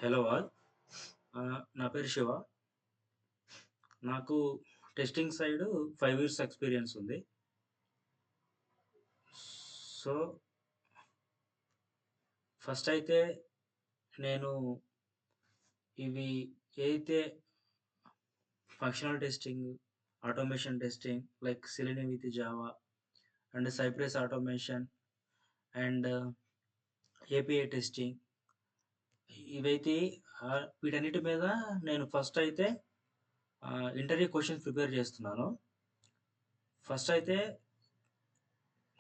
Hello all. నా పేరు శివ. నాకు టెస్టింగ్ సైడ్ 5 ఇయర్స్ ఎక్స్పీరియన్స్ ఉంది. సో, ఫస్ట్ అయితే నేను ఇవి ఏదైతే functional testing, automation testing like selenium with Java and Cypress automation and API testing ఇవైతే వీటన్నిటి మీద నేను ఫస్ట్ అయితే ఇంటర్వ్యూ క్వశ్చన్ ప్రిపేర్ చేస్తున్నాను. ఫస్ట్ అయితే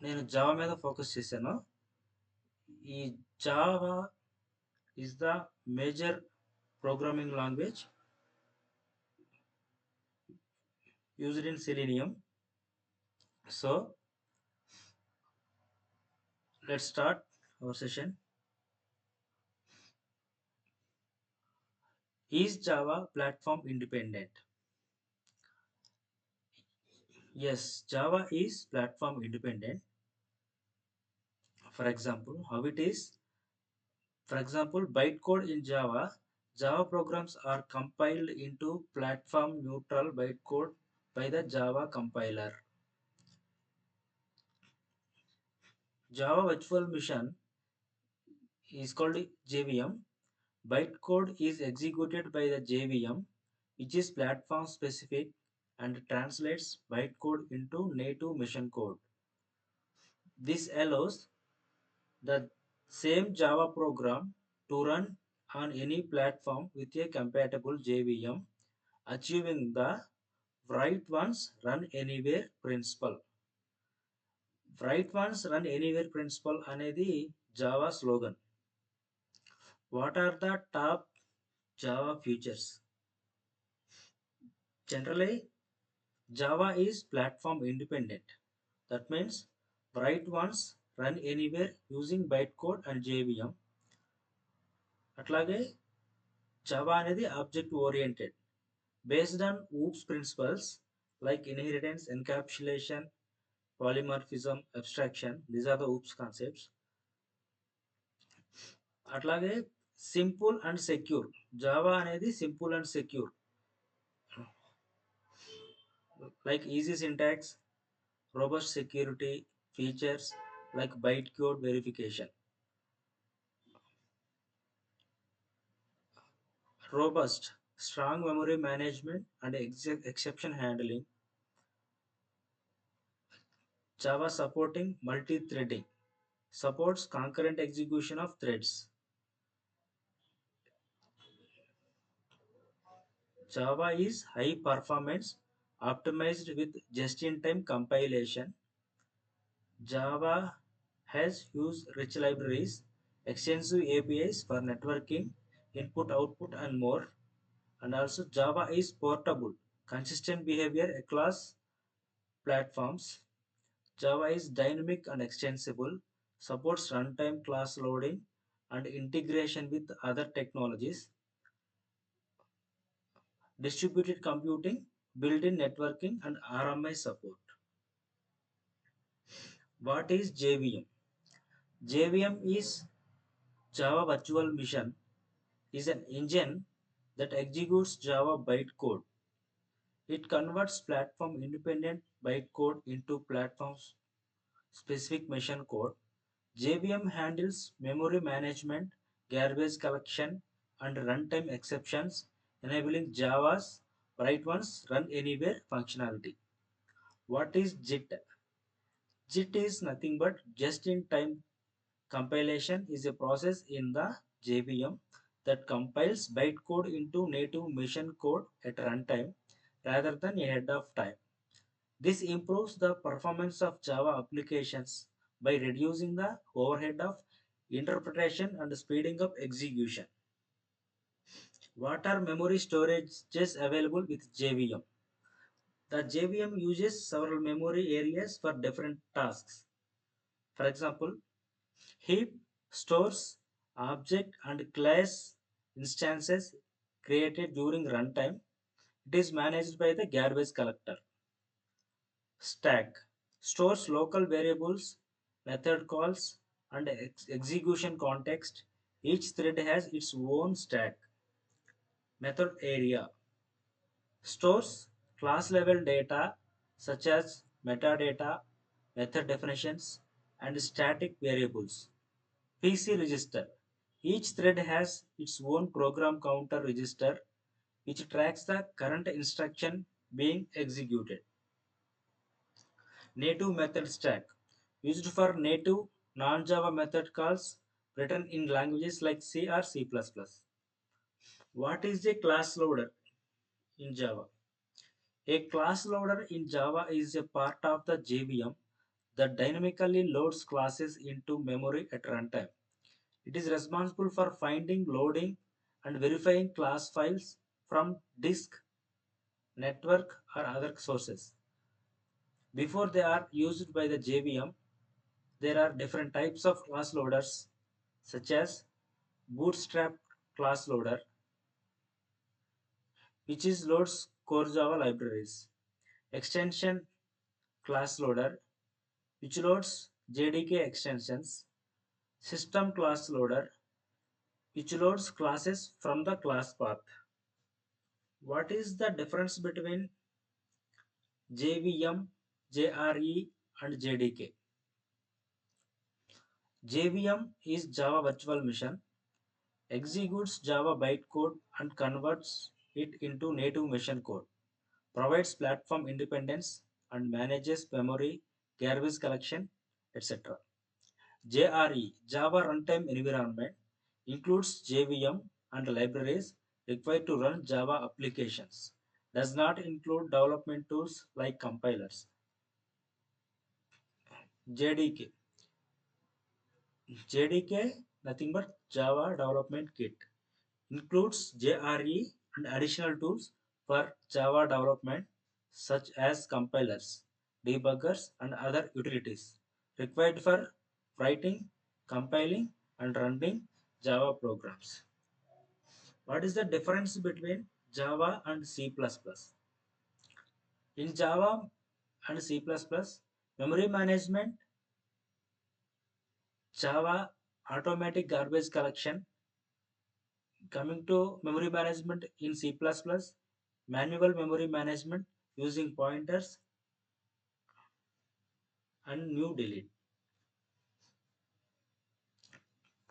నేను జావా మీద ఫోకస్ చేశాను. ఈ Java is the major programming language used in Selenium. So let's start our session. Is Java platform independent? Yes, Java is platform independent. For example, how it is? For example, bytecode in Java programs are compiled into platform neutral bytecode by the Java compiler. Java Virtual Machine is called JVM. Bytecode is executed by the JVM, which is platform specific and translates bytecode into native machine code. This allows the same Java program to run on any platform with a compatible JVM, achieving the write once, run anywhere principle. Write once, run anywhere principle అనేది Java slogan. What are the top Java features? Generally, Java is platform independent. That means write once, run anywhere using bytecode and JVM. అట్లాగే Java అనేది object oriented based on OOPS principles like inheritance, encapsulation, polymorphism, abstraction. These are the OOPS concepts. అట్లాగే simple and secure. Java అనేది simple and secure, like easy syntax, robust security features like bytecode verification. Robust, strong memory management and exception handling. Java supporting multithreading, supports concurrent execution of threads. Java is high performance, optimized with just-in-time compilation. Java has huge rich libraries, extensive APIs for networking, input, output, and more. And also Java is portable, consistent behavior across platforms. Java is dynamic and extensible, supports runtime class loading and integration with other technologies. Distributed computing, built-in networking and RMI support. What is JVM? JVM is Java Virtual Machine, is an engine that executes Java bytecode. It converts platform independent bytecode into platform specific machine code. JVM handles memory management, garbage collection, and runtime exceptions, enabling Java's write once, run anywhere functionality. What is JIT? JIT is nothing but just-in-time compilation. Is a process in the JVM that compiles bytecode into native machine code at runtime rather than ahead of time. This improves the performance of Java applications by reducing the overhead of interpretation and speeding up execution. What are memory storages available with JVM? The JVM uses several memory areas for different tasks. For example, heap stores object and class instances created during runtime. It is managed by the garbage collector. Stack stores local variables, method calls, and execution context Each thread has its own stack. Method area stores class level data such as metadata, method definitions, and static variables. PC register. Each thread has its own program counter register which tracks the current instruction being executed. Native method stack used for native non-Java method calls written in languages like C or C++. What is a class loader in Java? A class loader in Java is a part of the JVM that dynamically loads classes into memory at runtime. It is responsible for finding, loading, and verifying class files from disk, network, or other sources. Before they are used by the JVM, there are different types of class loaders such as bootstrap class loader, which is loads core Java libraries, extension class loader, which loads JDK extensions, system class loader, which loads classes from the class path. What is the difference between JVM, JRE, and JDK? JVM is Java Virtual Machine, executes Java bytecode and converts it into native machine code, provides platform independence and manages memory, garbage collection, etc. JRE, Java Runtime Environment, includes JVM and libraries required to run Java applications. Does not include development tools like compilers. JDK. JDK, nothing but Java Development Kit. Includes JRE and additional tools for Java development such as compilers, debuggers, and other utilities required for writing, compiling, and running Java programs. What is the difference between Java and C++? In Java and C++, memory management, Java automatic garbage collection. Coming to memory management in C++, manual memory management using pointers and new delete.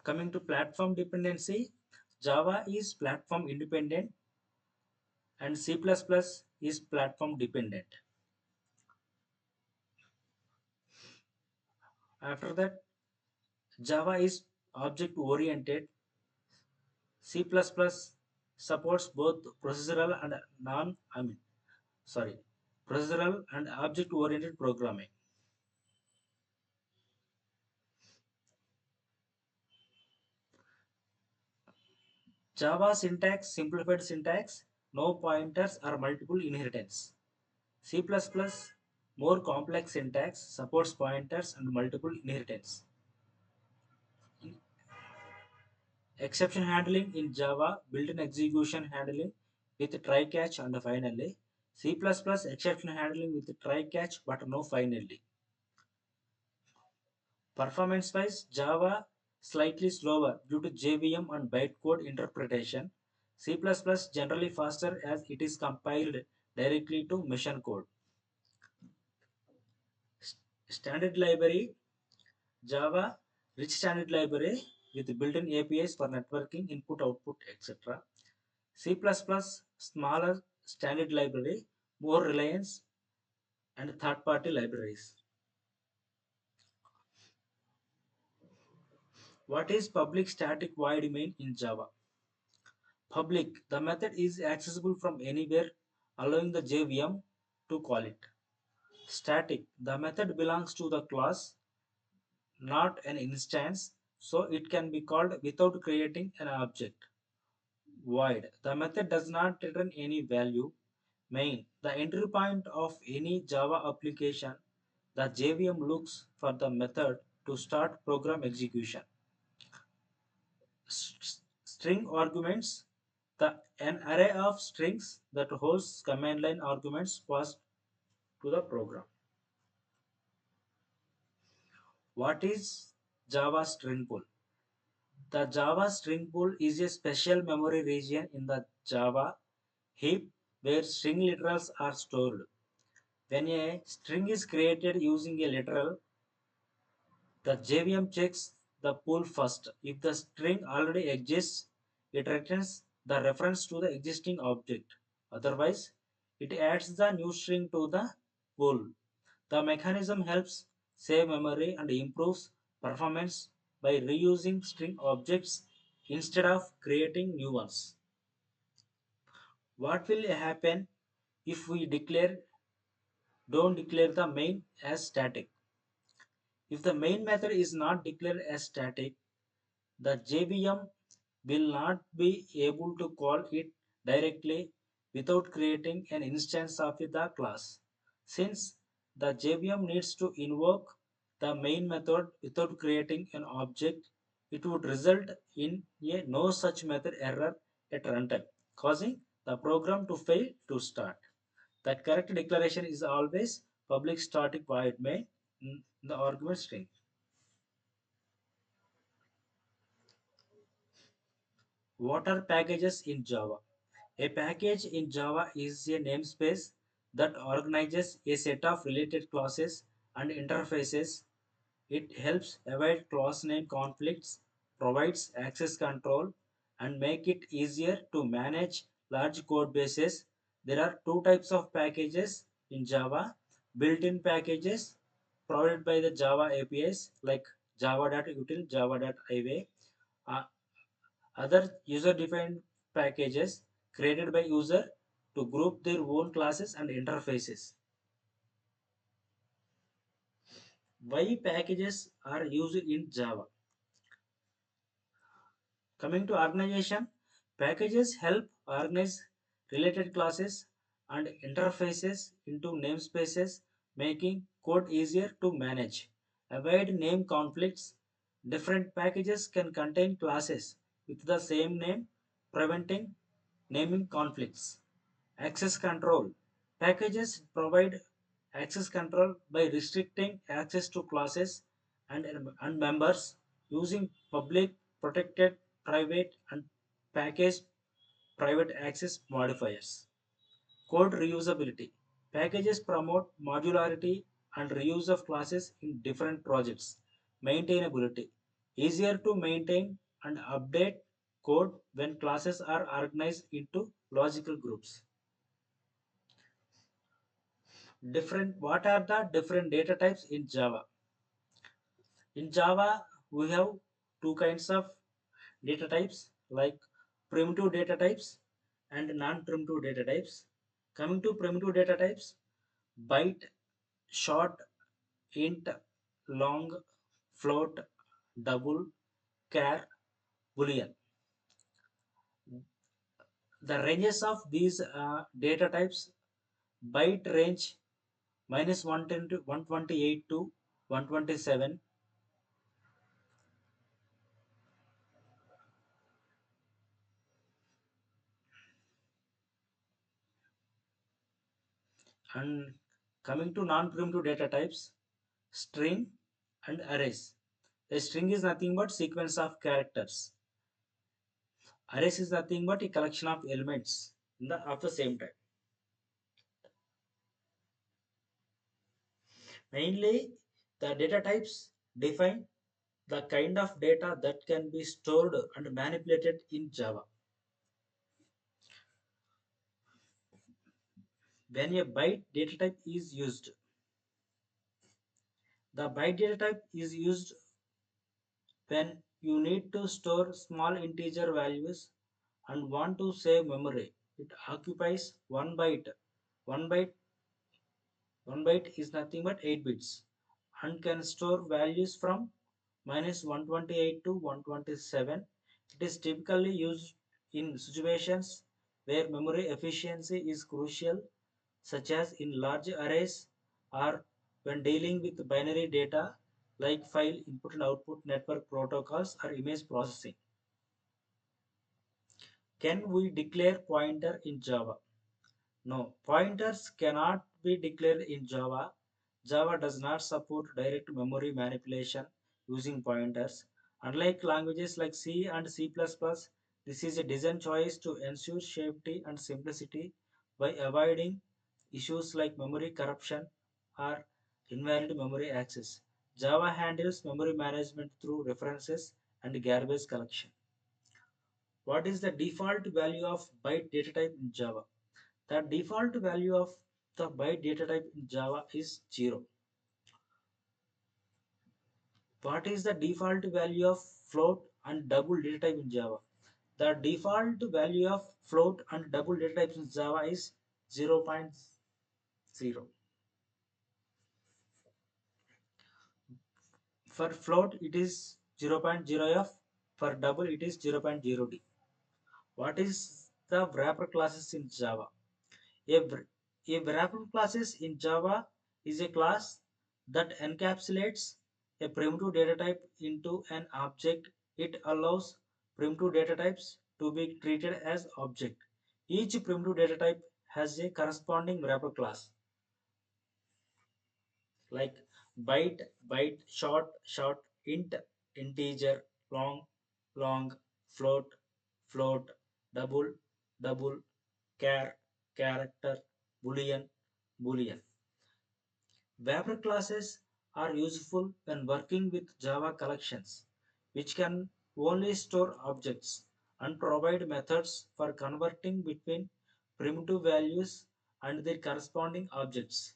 Coming to platform dependency, Java is platform independent and C++ is platform dependent. After that, Java is object oriented. C++ supports both procedural and procedural and object oriented programming. Java syntax, simplified syntax, no pointers or multiple inheritance. C++, more complex syntax, supports pointers and multiple inheritance. Exception handling in Java, built-in execution handling with try-catch and finally. C++ exception handling with try-catch but no finally. Performance-wise, Java slightly slower due to JVM and bytecode interpretation. C++ generally faster as it is compiled directly to machine code. Standard library, Java, rich standard library with built-in APIs for networking, input, output, etc. C++, smaller standard library, more reliance and third-party libraries. What is public static void main in Java? Public, the method is accessible from anywhere, allowing the JVM to call it. Static, the method belongs to the class, not an instance, so it can be called without creating an object. Void, the method does not return any value. Main, the entry point of any Java application. The JVM looks for the method to start program execution. String arguments, an array of strings that holds command line arguments passed to the program. What is Java string pool? The Java string pool is a special memory region in the Java heap where string literals are stored. When a string is created using a literal, the JVM checks the pool first. If the string already exists, it returns the reference to the existing object. Otherwise, it adds the new string to the pool. The mechanism helps save memory and improves performance by reusing string objects instead of creating new ones. What will happen if we don't declare the main as static? If the main method is not declared as static, the JVM will not be able to call it directly without creating an instance of the class. Since the JVM needs to invoke the main method without creating an object, it would result in a no such method error at runtime, causing the program to fail to start. The correct declaration is always public static void main in the argument string. What are packages in Java? A package in Java is a namespace that organizes a set of related classes and interfaces. It helps avoid class name conflicts, provides access control, and make it easier to manage large code bases. There are two types of packages in Java: built-in packages provided by the Java APIs like java.util, java.iva, other user-defined packages created by user to group their own classes and interfaces. Why packages are used in Java? Coming to organization, packages help organize related classes and interfaces into namespaces, making code easier to manage. Avoid name conflicts. Different packages can contain classes with the same name, preventing naming conflicts. Access control. Packages provide access control by restricting access to classes and members using public, protected, private, and packaged private access modifiers. Code reusability. Packages promote modularity and reuse of classes in different projects. Maintainability. Easier to maintain and update code when classes are organized into logical groups. What are the different data types in Java? In Java, we have two kinds of data types like primitive data types and non-primitive data types. Coming to primitive data types, byte, short, int, long, float, double, char, boolean. The ranges of these data types: byte range minus 110 to 128 to 127, and coming to non-primitive data types, string and arrays. A string is nothing but sequence of characters. Arrays is nothing but a collection of elements of the same type. Mainly, the data types define the kind of data that can be stored and manipulated in Java. When a byte data type is used, the byte data type is used when you need to store small integer values and want to save memory. It occupies 1 byte. 1 byte 1 byte is nothing but 8 bits and can store values from minus 128 to 127. It is typically used in situations where memory efficiency is crucial, such as in large arrays or when dealing with binary data like file input and output network protocols or image processing. Can we declare pointer in Java? No, pointers cannot be declared in Java. Java does not support direct memory manipulation using pointers. Unlike languages like C and C++, this is a design choice to ensure safety and simplicity by avoiding issues like memory corruption or invalid memory access. Java handles memory management through references and garbage collection. What is the default value of byte data type in Java? The default value of the byte data type in Java is 0. What is the default value of float and double data type in Java? The default value of float and double data types in Java is 0.0. For float it is 0.0f, for double it is 0.0d. What is the wrapper classes in Java? A, a wrapper classes in Java is a class that encapsulates a primitive data type into an object. It allows primitive data types to be treated as object. Each primitive data type has a corresponding wrapper class like byte, byte, short, short, int, integer, long, long, float, float, double, double, char, character, boolean, boolean. Wrapper classes are useful when working with Java collections, which can only store objects and provide methods for converting between primitive values and their corresponding objects.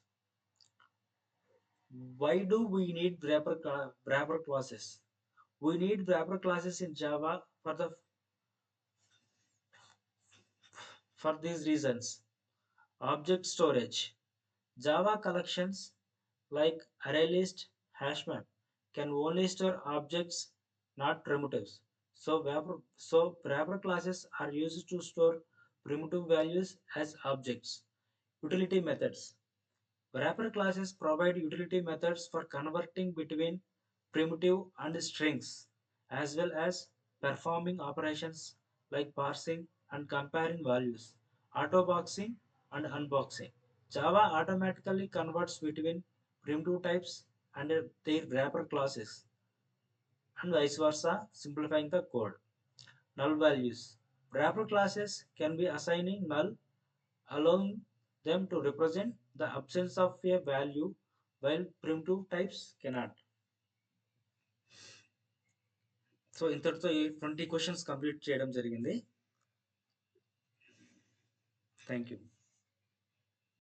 Why do we need wrapper classes? We need wrapper classes in Java for these reasons. Object storage. Java collections like ArrayList, HashMap can only store objects, not primitives. So wrapper classes are used to store primitive values as objects. Utility methods. Wrapper classes provide utility methods for converting between primitive and strings, as well as performing operations like parsing and comparing values, autoboxing and unboxing. Java automatically converts between primitive types and their wrapper classes, and vice versa, simplifying the code. Null values. Wrapper classes can be assigning null, allowing them to represent the absence of a value, while primitive types cannot. So ఇంతటితో ఈ 20 questions complete చేయడం జరిగింది. Thank you.